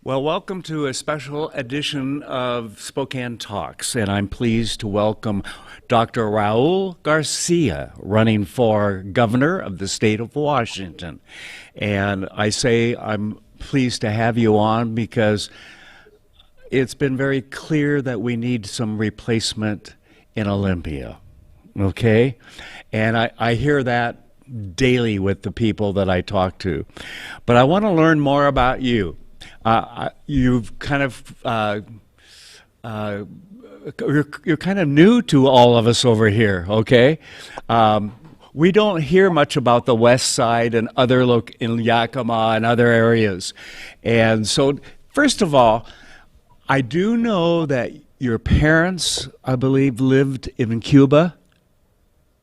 Well, welcome to a special edition of Spokane Talks, and I'm pleased to welcome Dr. Raul Garcia, running for governor of the state of Washington. And I say I'm pleased to have you on because it's been very clear that we need some replacement in Olympia, okay? And I hear that daily with the people that I talk to. But I want to learn more about you. You've kind of you're kind of new to all of us over here, okay? We don't hear much about the West Side and in Yakima and other areas, and so first of all, I do know that your parents, I believe, lived in Cuba.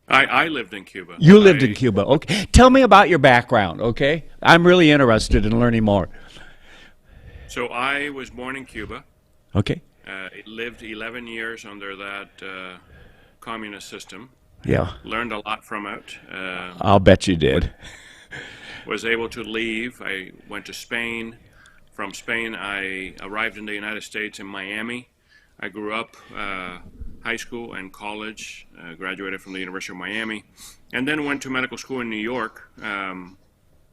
I lived in Cuba. You lived in Cuba, okay? Tell me about your background, okay? I'm really interested in learning more. So I was born in Cuba. Okay. Lived 11 years under that communist system. Yeah. Learned a lot from it. I'll bet you did. Was able to leave. I went to Spain. From Spain, I arrived in the United States in Miami. I grew up, high school and college, graduated from the University of Miami, and then went to medical school in New York,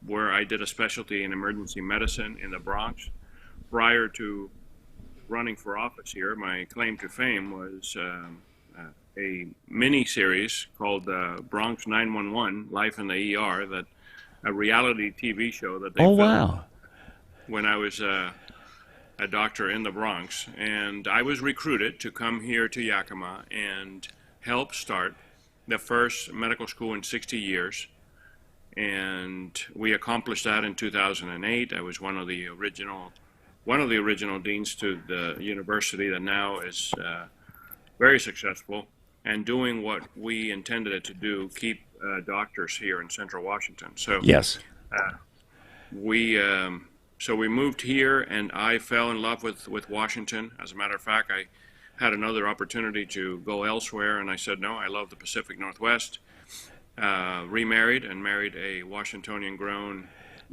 where I did a specialty in emergency medicine in the Bronx. Prior to running for office here, my claim to fame was a mini-series called Bronx 911, Life in the ER, a reality TV show that they filmed when I was a doctor in the Bronx. And I was recruited to come here to Yakima and help start the first medical school in 60 years. And we accomplished that in 2008. I was one of the original deans to the university that now is very successful and doing what we intended it to do, keep doctors here in Central Washington. So yes, we moved here, and I fell in love with Washington. As a matter of fact, I had another opportunity to go elsewhere, and I said no. I love the Pacific Northwest. Remarried and married a Washingtonian-grown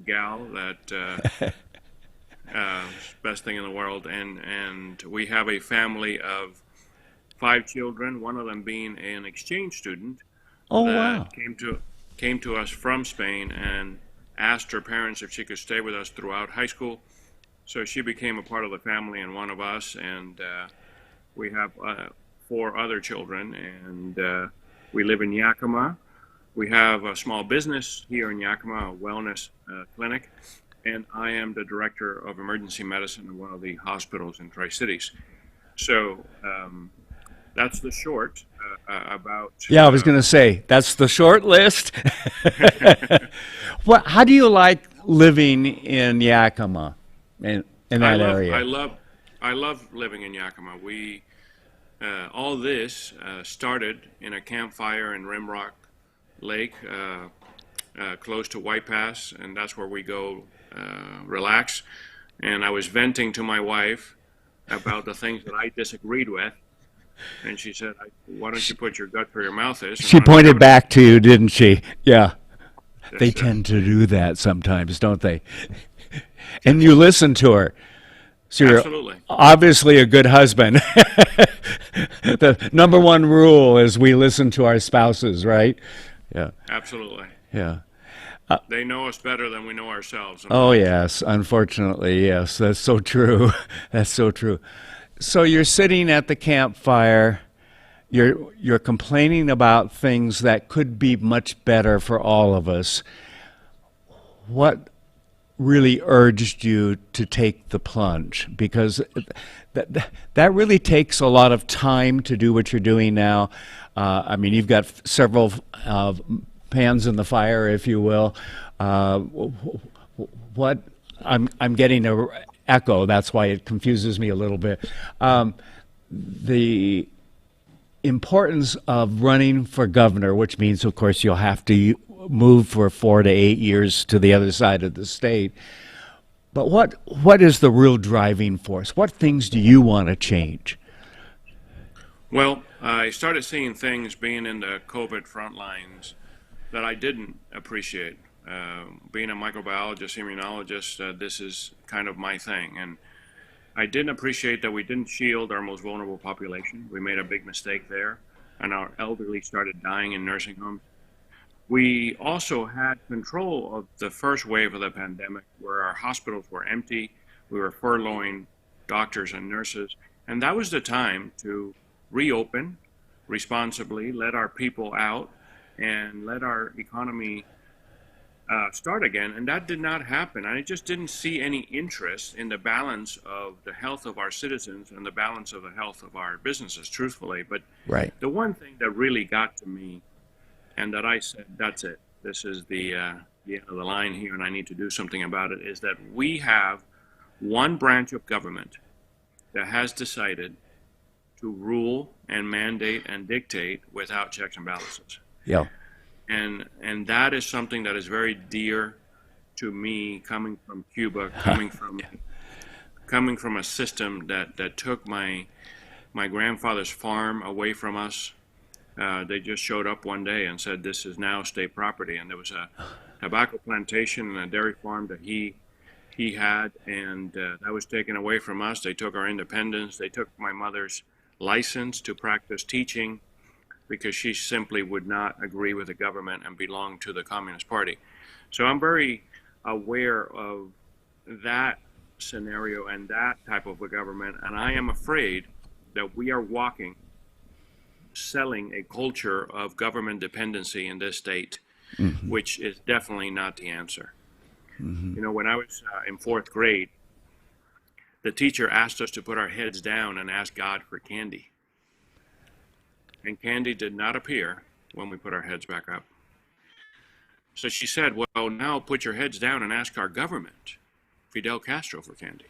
gal that. Best thing in the world, and we have a family of 5 children, one of them being an exchange student. Came to us from Spain and asked her parents if she could stay with us throughout high school. So she became a part of the family and one of us, and we have 4 other children, and we live in Yakima. We have a small business here in Yakima, a wellness clinic. And I am the director of emergency medicine in one of the hospitals in Tri-Cities. So that's the short about... Yeah, I was going to say, that's the short list. How do you like living in Yakima, in that area? I love living in Yakima. We all this started in a campfire in Rimrock Lake, close to White Pass, and that's where we go relax. And I was venting to my wife about the things that I disagreed with, and she said, "Why don't you put your gut where your mouth is?" She pointed back to you, didn't she? Yeah. They tend to do that sometimes, don't they? And you listen to her. So you're Absolutely. Obviously a good husband. The number one rule is we listen to our spouses, right? Yeah. Absolutely. Yeah. They know us better than we know ourselves. Oh, yes. Unfortunately, yes. That's so true. That's so true. So you're sitting at the campfire. You're complaining about things that could be much better for all of us. What really urged you to take the plunge? Because that really takes a lot of time to do what you're doing now. I mean, you've got several pans in the fire, if you will. What I'm getting a echo. That's why it confuses me a little bit. The importance of running for governor, which means, of course, you'll have to move for 4 to 8 years to the other side of the state. But what is the real driving force? What things do you want to change? Well, I started seeing things being in the COVID front lines that I didn't appreciate. Being a microbiologist, immunologist, this is kind of my thing. And I didn't appreciate that we didn't shield our most vulnerable population. We made a big mistake there, and our elderly started dying in nursing homes. We also had control of the first wave of the pandemic where our hospitals were empty. We were furloughing doctors and nurses. And that was the time to reopen responsibly, let our people out, and let our economy start again. And that did not happen. I just didn't see any interest in the balance of the health of our citizens and the balance of the health of our businesses, truthfully. But Right. the one thing that really got to me, and that I said, that's it. This is the end of the line here, and I need to do something about it, is that we have one branch of government that has decided to rule and mandate and dictate without checks and balances. Yeah. And that is something that is very dear to me, coming from Cuba, coming from a system that took my grandfather's farm away from us. They just showed up one day and said, this is now state property. And there was a tobacco plantation and a dairy farm that he had, and that was taken away from us. They took our independence. They took my mother's license to practice teaching because she simply would not agree with the government and belong to the Communist Party. So I'm very aware of that scenario and that type of a government, and I am afraid that we are selling a culture of government dependency in this state, which is definitely not the answer. You know, when I was in fourth grade, the teacher asked us to put our heads down and ask God for candy. And candy did not appear when we put our heads back up. So she said, well, now put your heads down and ask our government, Fidel Castro, for candy.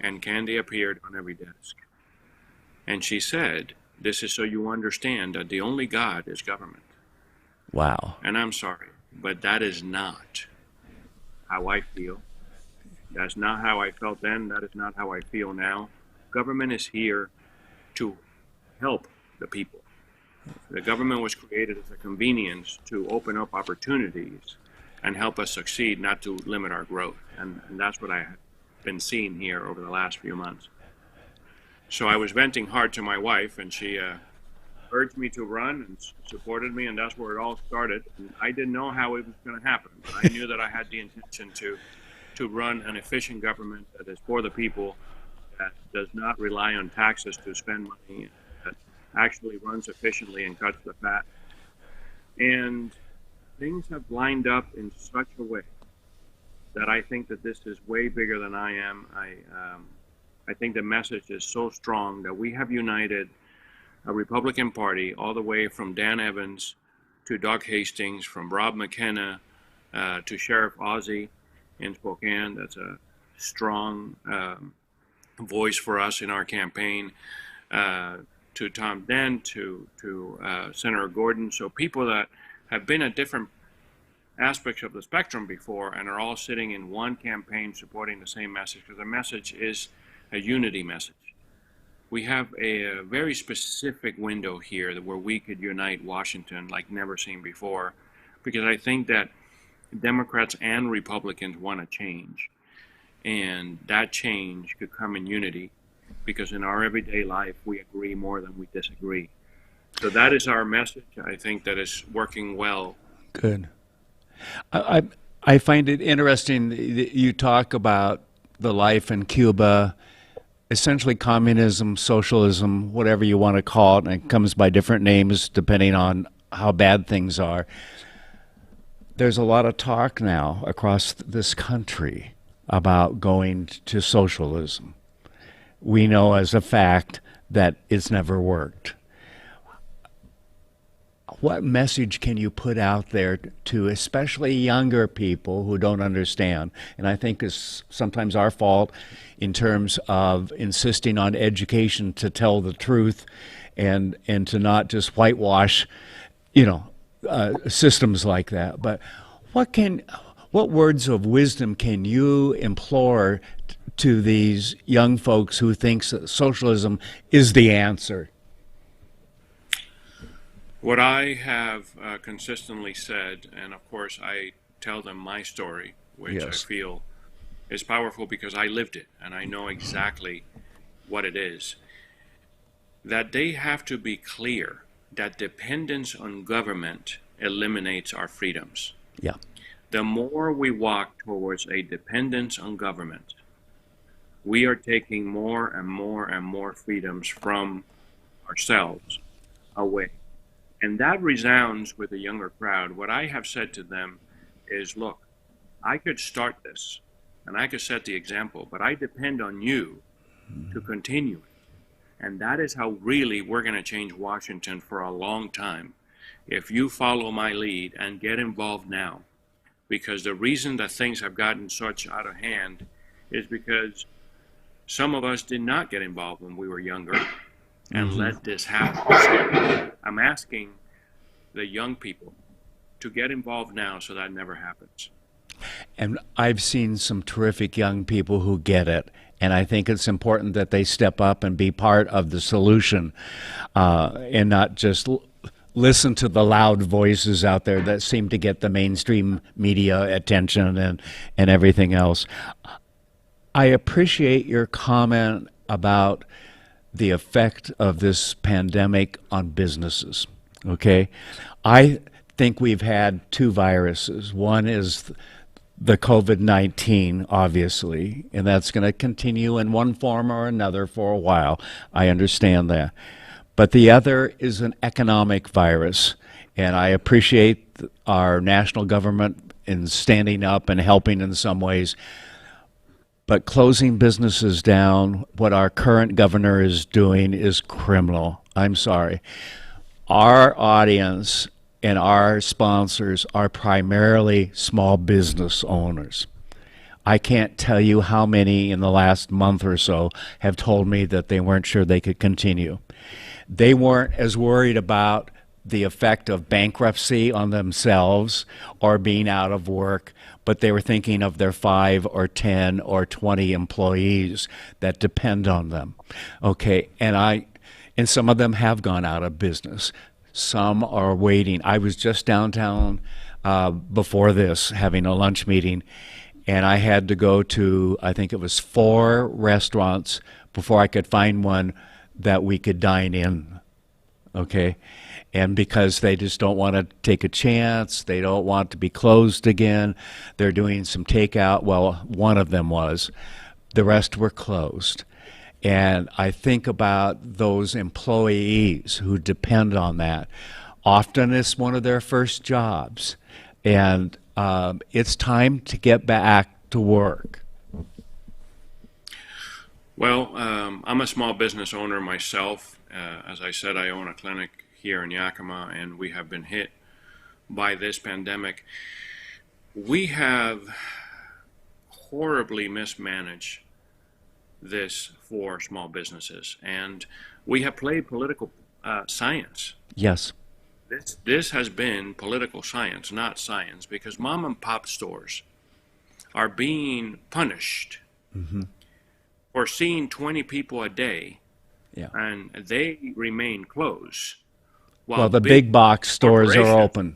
And candy appeared on every desk. And she said, this is so you understand that the only God is government. Wow. And I'm sorry, but that is not how I feel. That's not how I felt then. That is not how I feel now. Government is here to help the people. The government was created as a convenience to open up opportunities and help us succeed, not to limit our growth. And that's what I have been seeing here over the last few months. So I was venting hard to my wife, and she urged me to run and supported me, and that's where it all started. And I didn't know how it was going to happen, but I knew that I had the intention to run an efficient government that is for the people, that does not rely on taxes to spend money, that actually runs efficiently and cuts the fat. And things have lined up in such a way that I think that this is way bigger than I am. I think the message is so strong that we have united a Republican Party all the way from Dan Evans to Doug Hastings, from Rob McKenna to Sheriff Ozzie in Spokane. That's a strong voice for us in our campaign. To Tom Dent, to Senator Gordon. So people that have been at different aspects of the spectrum before and are all sitting in one campaign supporting the same message, because the message is a unity message. We have a very specific window here where we could unite Washington like never seen before, because I think that Democrats and Republicans want to change, and that change could come in unity, because in our everyday life we agree more than we disagree. So that is our message. I think that is working well. Good. I find it interesting that you talk about the life in Cuba, essentially communism, socialism, whatever you want to call it, and it comes by different names depending on how bad things are. There's a lot of talk now across this country about going to socialism. We know as a fact that it's never worked. What message can you put out there to especially younger people who don't understand? And I think it's sometimes our fault in terms of insisting on education to tell the truth and to not just whitewash, systems like that. But what words of wisdom can you implore to these young folks who thinks that socialism is the answer? What I have consistently said, and of course I tell them my story, which I Yes. feel is powerful because I lived it and I know exactly what it is, that they have to be clear that dependence on government eliminates our freedoms. Yeah. The more we walk towards a dependence on government, we are taking more and more and more freedoms from ourselves away. And that resounds with the younger crowd. What I have said to them is, look, I could start this and I could set the example, but I depend on you to continue it. And that is how really we're going to change Washington for a long time. If you follow my lead and get involved now, because the reason that things have gotten such out of hand is because some of us did not get involved when we were younger and let this happen. So I'm asking the young people to get involved now so that never happens. And I've seen some terrific young people who get it. And I think it's important that they step up and be part of the solution and not just listen to the loud voices out there that seem to get the mainstream media attention and everything else. I appreciate your comment about the effect of this pandemic on businesses, okay? I think we've had two viruses. One is the COVID-19, obviously, and that's going to continue in one form or another for a while. I understand that. But the other is an economic virus, and I appreciate our national government in standing up and helping in some ways. But closing businesses down, what our current governor is doing is criminal. I'm sorry. Our audience and our sponsors are primarily small business owners. I can't tell you how many in the last month or so have told me that they weren't sure they could continue. They weren't as worried about the effect of bankruptcy on themselves or being out of work, but they were thinking of their 5 or 10 or 20 employees that depend on them. Okay, and some of them have gone out of business. Some are waiting. I was just downtown before this having a lunch meeting, and I had to go to, I think it was 4 restaurants before I could find one that we could dine in, okay? And because they just don't want to take a chance, they don't want to be closed again, they're doing some takeout. Well, one of them was. The rest were closed. And I think about those employees who depend on that. Often it's one of their first jobs. And it's time to get back to work. Well, I'm a small business owner myself. As I said, I own a clinic here in Yakima, and we have been hit by this pandemic. We have horribly mismanaged this for small businesses, and we have played political science. Yes. This has been political science, not science, because mom and pop stores are being punished for seeing 20 people a day, and they remain closed. While the big box stores are open.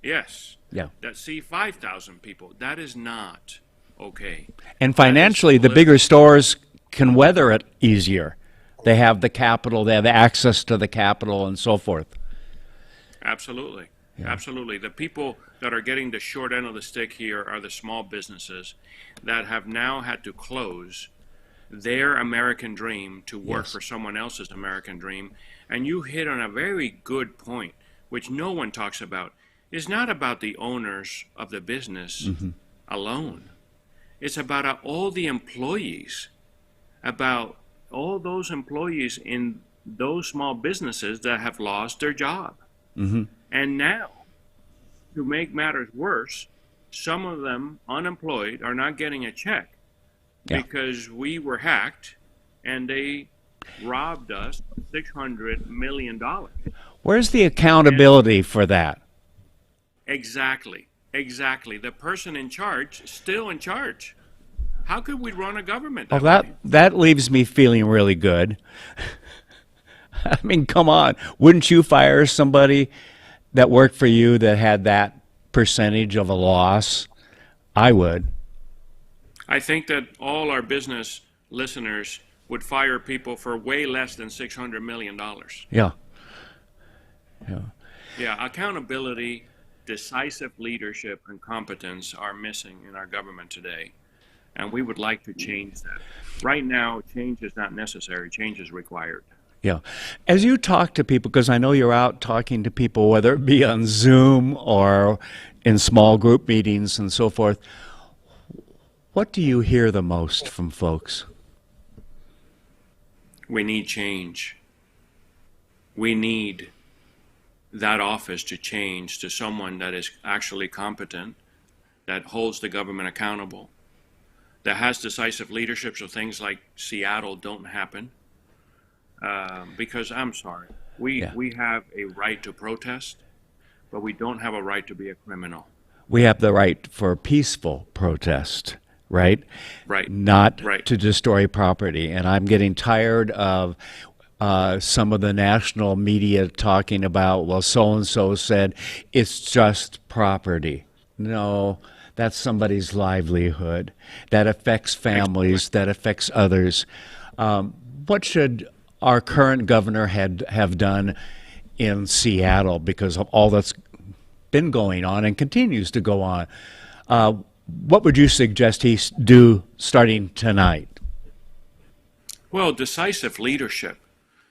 Yes. Yeah. That see 5,000 people. That is not okay. And financially, the bigger stores can weather it easier. They have the capital, they have access to the capital, and so forth. Absolutely. Yeah. Absolutely. The people that are getting the short end of the stick here are the small businesses that have now had to close their American dream to work for someone else's American dream. And you hit on a very good point, which no one talks about. It's not about the owners of the business alone. It's about all the employees, about all those employees in those small businesses that have lost their job. And now, to make matters worse, some of them unemployed are not getting a check because we were hacked and they robbed us of $600 million. Where's the accountability for that? Exactly. The person in charge is still in charge. How could we run a government Well, that way? that leaves me feeling really good. I mean, come on. Wouldn't you fire somebody that worked for you that had that percentage of a loss? I would. I think that all our business listeners would fire people for way less than $600 million. Yeah. Yeah. Yeah, accountability, decisive leadership, and competence are missing in our government today. And we would like to change that. Right now, change is not necessary, change is required. Yeah. As you talk to people, because I know you're out talking to people, whether it be on Zoom or in small group meetings and so forth, what do you hear the most from folks? We need change. We need that office to change to someone that is actually competent, that holds the government accountable, that has decisive leadership so things like Seattle don't happen. Because I'm sorry, we have a right to protest, but we don't have a right to be a criminal. We have the right for peaceful protest, right? Right. Not Right. to destroy property. And I'm getting tired of some of the national media talking about, well, so-and-so said it's just property. No, that's somebody's livelihood. That affects families, that affects others. What should our current governor have done in Seattle because of all that's been going on and continues to go on? What would you suggest he do starting tonight? Well, decisive leadership.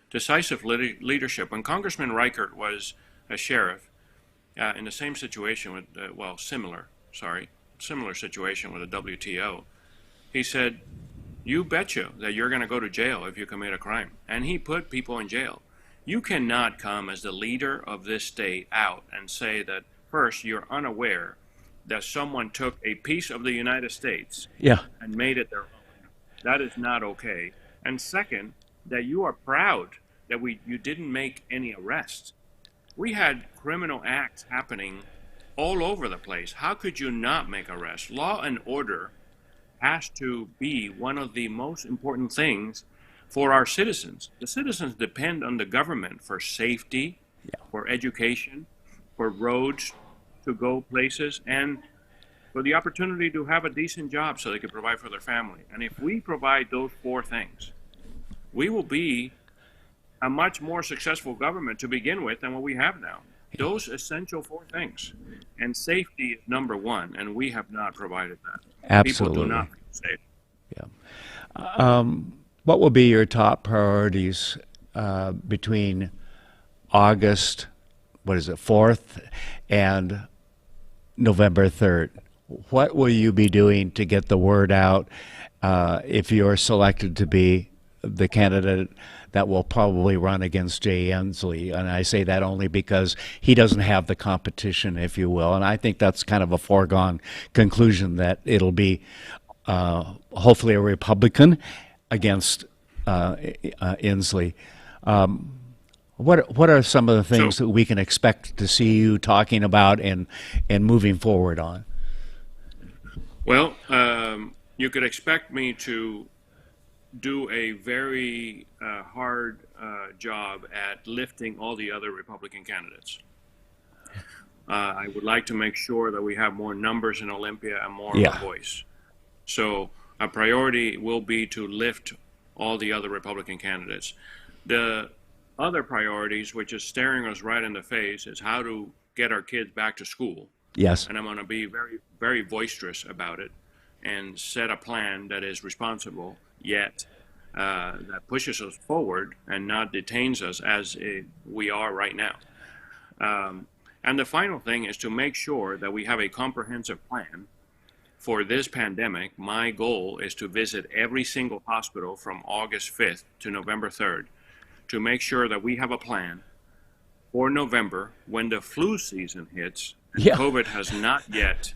Decisive leadership. When Congressman Reichert was a sheriff, in the same situation with, similar situation with the WTO, he said, you betcha that you're going to go to jail if you commit a crime. And he put people in jail. You cannot come as the leader of this state out and say that, first, you're unaware that someone took a piece of the United States and made it their own. That is not okay. And second, that you are proud that you didn't make any arrests. We had criminal acts happening all over the place. How could you not make arrests? Law and order has to be one of the most important things for our citizens. The citizens depend on the government for safety, for education, for roads to go places, and for the opportunity to have a decent job so they can provide for their family. And if we provide those four things, we will be a much more successful government to begin with than what we have now. Those essential four things. And safety is number one, and we have not provided that. Absolutely. People do not feel safe. Yeah. What will be your top priorities between August, 4th, and November 3rd? What will you be doing to get the word out if you're selected to be the candidate that will probably run against Jay Inslee? And I say that only because he doesn't have the competition, if you will. And I think that's kind of a foregone conclusion that it'll be hopefully a Republican against Inslee. What are some of the things that we can expect to see you talking about and moving forward on? Well, you could expect me to do a very hard job at lifting all the other Republican candidates. I would like to make sure that we have more numbers in Olympia and more of a voice. So a priority will be to lift all the other Republican candidates. The other priorities, which is staring us right in the face, is how to get our kids back to school. Yes. And I'm going to be very, very boisterous about it and set a plan that is responsible, yet that pushes us forward and not detains us as we are right now. And the final thing is to make sure that we have a comprehensive plan for this pandemic. My goal is to visit every single hospital from August 5th to November 3rd to make sure that we have a plan for November when the flu season hits. And COVID has not yet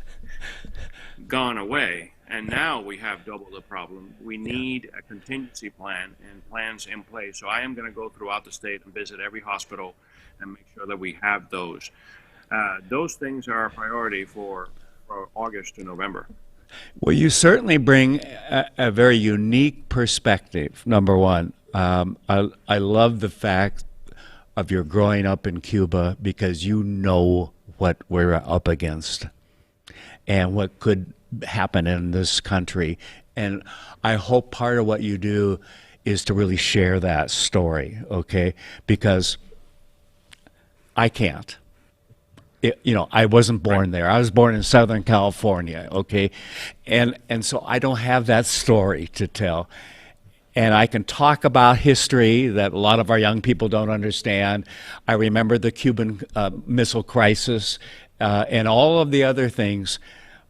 gone away, and now we have double the problem. We need a contingency plan and plans in place. So I am going to go throughout the state and visit every hospital and make sure that we have those. Those things are a priority for August to November. Well, you certainly bring a very unique perspective, number one. I love the fact of your growing up in Cuba because you know what we're up against and what could happen in this country. And I hope part of what you do is to really share that story, okay? Because I can't. I wasn't born there. I was born in Southern California, okay? And so I don't have that story to tell. And I can talk about history that a lot of our young people don't understand. I remember the Cuban Missile Crisis and all of the other things,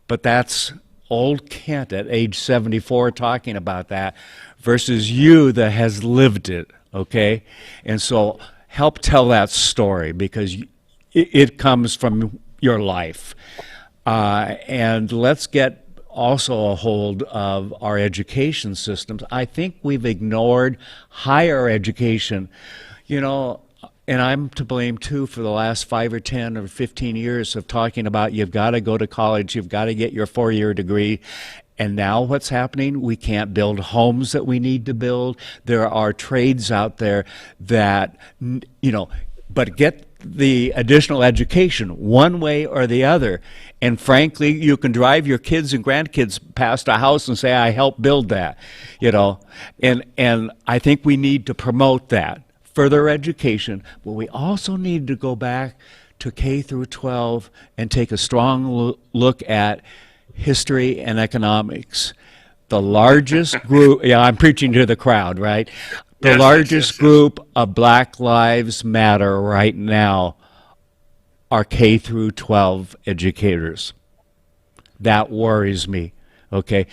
but that's old Kent at age 74 talking about that versus you that has lived it, okay? And so help tell that story because it comes from your life. And let's get also a hold of our education systems. I think we've ignored higher education, and I'm to blame too for the last 5 or 10 or 15 years of talking about you've got to go to college, you've got to get your 4-year degree. And now what's happening? We can't build homes that we need to build. There are trades out there that, but get the additional education one way or the other. And frankly, you can drive your kids and grandkids past a house and say, I helped build that, And I think we need to promote that, further education, but we also need to go back to K through 12 and take a strong look at history and economics. The largest group, I'm preaching to the crowd, right? The largest group of Black Lives Matter right now are K through 12 educators. That worries me, okay?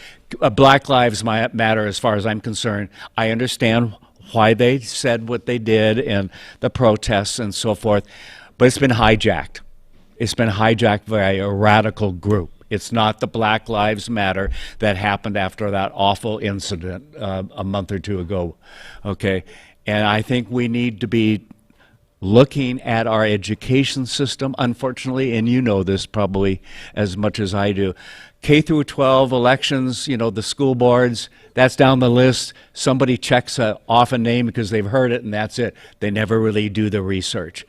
Black Lives Matter, as far as I'm concerned, I understand why they said what they did and the protests and so forth, but it's been hijacked. It's been hijacked by a radical group. It's not the Black Lives Matter that happened after that awful incident a month or two ago, okay? And I think we need to be looking at our education system, unfortunately, and you know this probably as much as I do. K through 12 elections, the school boards, that's down the list. Somebody checks off a name because they've heard it and that's it. They never really do the research.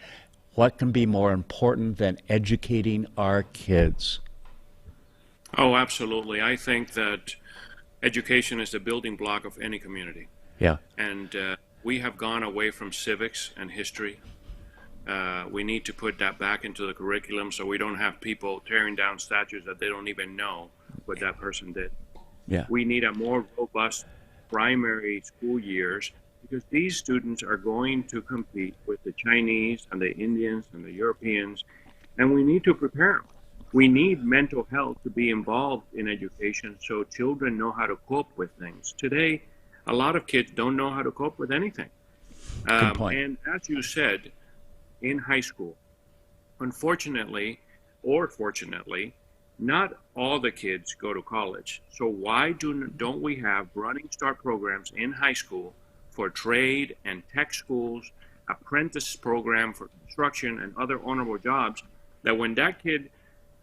What can be more important than educating our kids? Oh, absolutely. I think that education is the building block of any community. Yeah. And we have gone away from civics and history. We need to put that back into the curriculum so we don't have people tearing down statues that they don't even know what that person did. Yeah. We need a more robust primary school years because these students are going to compete with the Chinese and the Indians and the Europeans, and we need to prepare them. We need mental health to be involved in education so children know how to cope with things. Today, a lot of kids don't know how to cope with anything. Good point. And as you said, in high school, unfortunately or fortunately, not all the kids go to college. So why don't we have running start programs in high school for trade and tech schools, apprentice program for construction and other honorable jobs, that when that kid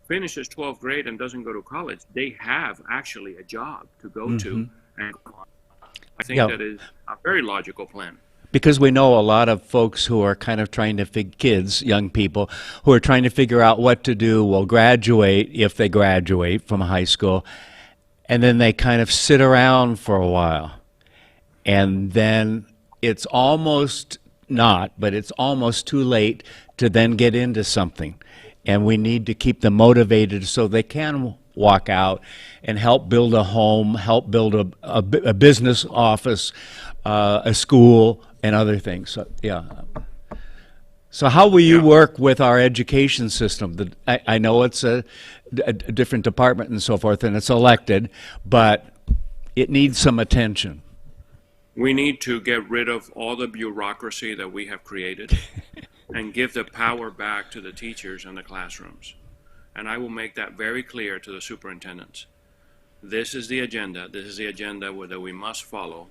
finishes 12th grade and doesn't go to college, they have actually a job to go to and go on. I think that is a very logical plan. Because we know a lot of folks who are kind of trying to kids, young people, who are trying to figure out what to do, will graduate if they graduate from high school, and then they kind of sit around for a while. And then it's almost not, but it's almost too late to then get into something. And we need to keep them motivated so they can walk out and help build a home, help build a business office, a school, and other things. So, yeah. So how will you work with our education system? I know it's a different department and so forth, and it's elected, but it needs some attention. We need to get rid of all the bureaucracy that we have created and give the power back to the teachers and the classrooms. And I will make that very clear to the superintendents. This is the agenda. This is the agenda that we must follow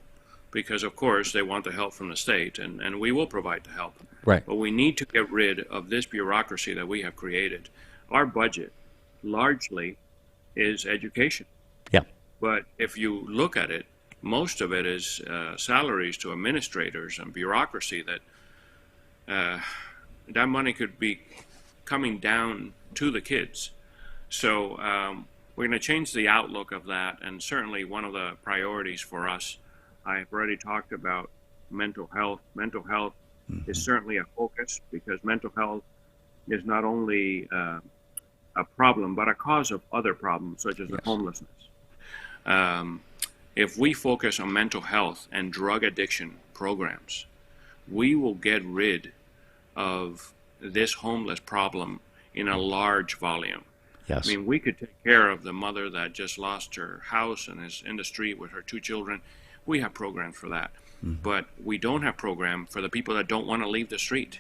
because, of course, they want the help from the state, and we will provide the help. Right. But we need to get rid of this bureaucracy that we have created. Our budget largely is education. But if you look at it, most of it is salaries to administrators and bureaucracy that money could be coming down to the kids. So we're going to change the outlook of that, and certainly one of the priorities for us, I've already talked about mental health. Mental health is certainly a focus because mental health is not only a problem, but a cause of other problems such as the homelessness. If we focus on mental health and drug addiction programs, we will get rid of this homeless problem in a large volume. Yes. I mean, we could take care of the mother that just lost her house and is in the street with her 2 children. We have programs for that. But we don't have programs for the people that don't want to leave the street.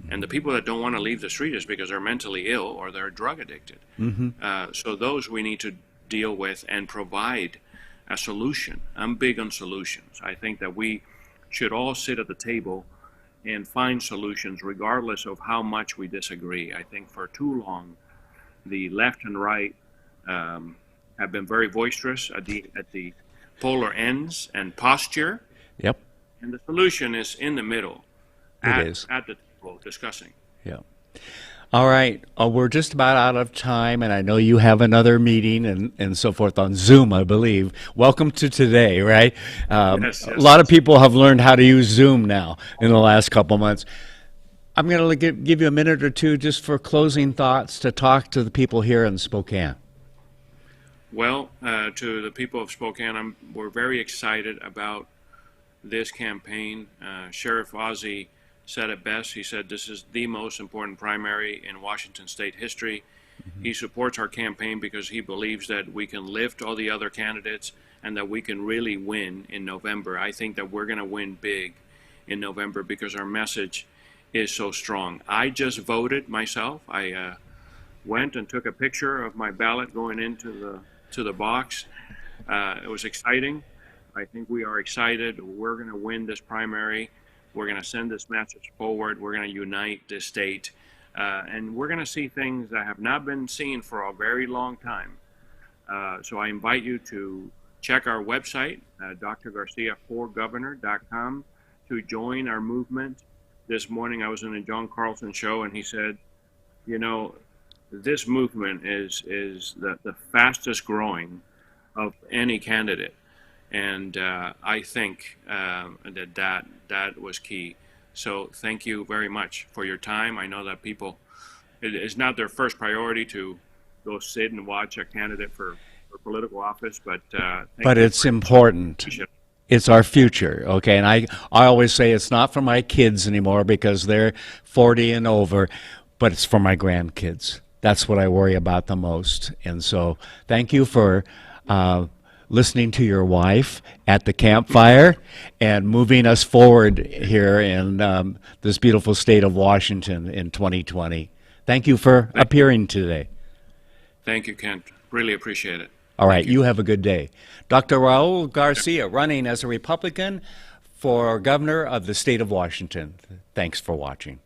And the people that don't want to leave the street is because they're mentally ill or they're drug addicted. So those we need to deal with and provide a solution. I'm big on solutions. I think that we should all sit at the table and find solutions regardless of how much we disagree. I think for too long, the left and right have been very boisterous at the polar ends and posture. Yep. And the solution is in the middle. At the table discussing. Yeah. All right. We're just about out of time, and I know you have another meeting and so forth on Zoom, I believe. Welcome to today, right? Yes. A lot of people have learned how to use Zoom now in the last couple months. I'm going to give you a minute or two just for closing thoughts to talk to the people here in Spokane. Well, to the people of Spokane, we're very excited about this campaign. Sheriff Ozzie said it best. He said this is the most important primary in Washington state history. He supports our campaign because he believes that we can lift all the other candidates and that we can really win in November. I think that we're going to win big in November because our message is so strong. I just voted myself. I went and took a picture of my ballot going into the box. It was exciting. I think we are excited. We're going to win this primary. We're going to send this message forward. We're going to unite this state. And we're going to see things that have not been seen for a very long time. So I invite you to check our website, drgarcia4governor.com, to join our movement. This morning I was in a John Carlson show, and he said, you know, this movement is the fastest growing of any candidate. And I think that was key. So thank you very much for your time. I know that people, it is not their first priority to go sit and watch a candidate for political office, but it's important. It's our future, okay? And I always say it's not for my kids anymore because they're 40 and over, but it's for my grandkids. That's what I worry about the most. And so thank you for listening to your wife at the campfire and moving us forward here in this beautiful state of Washington in 2020. Thank you for appearing today. Thank you, Kent. Really appreciate it. All right, you have a good day. Dr. Raul Garcia, running as a Republican for governor of the state of Washington. Thanks for watching.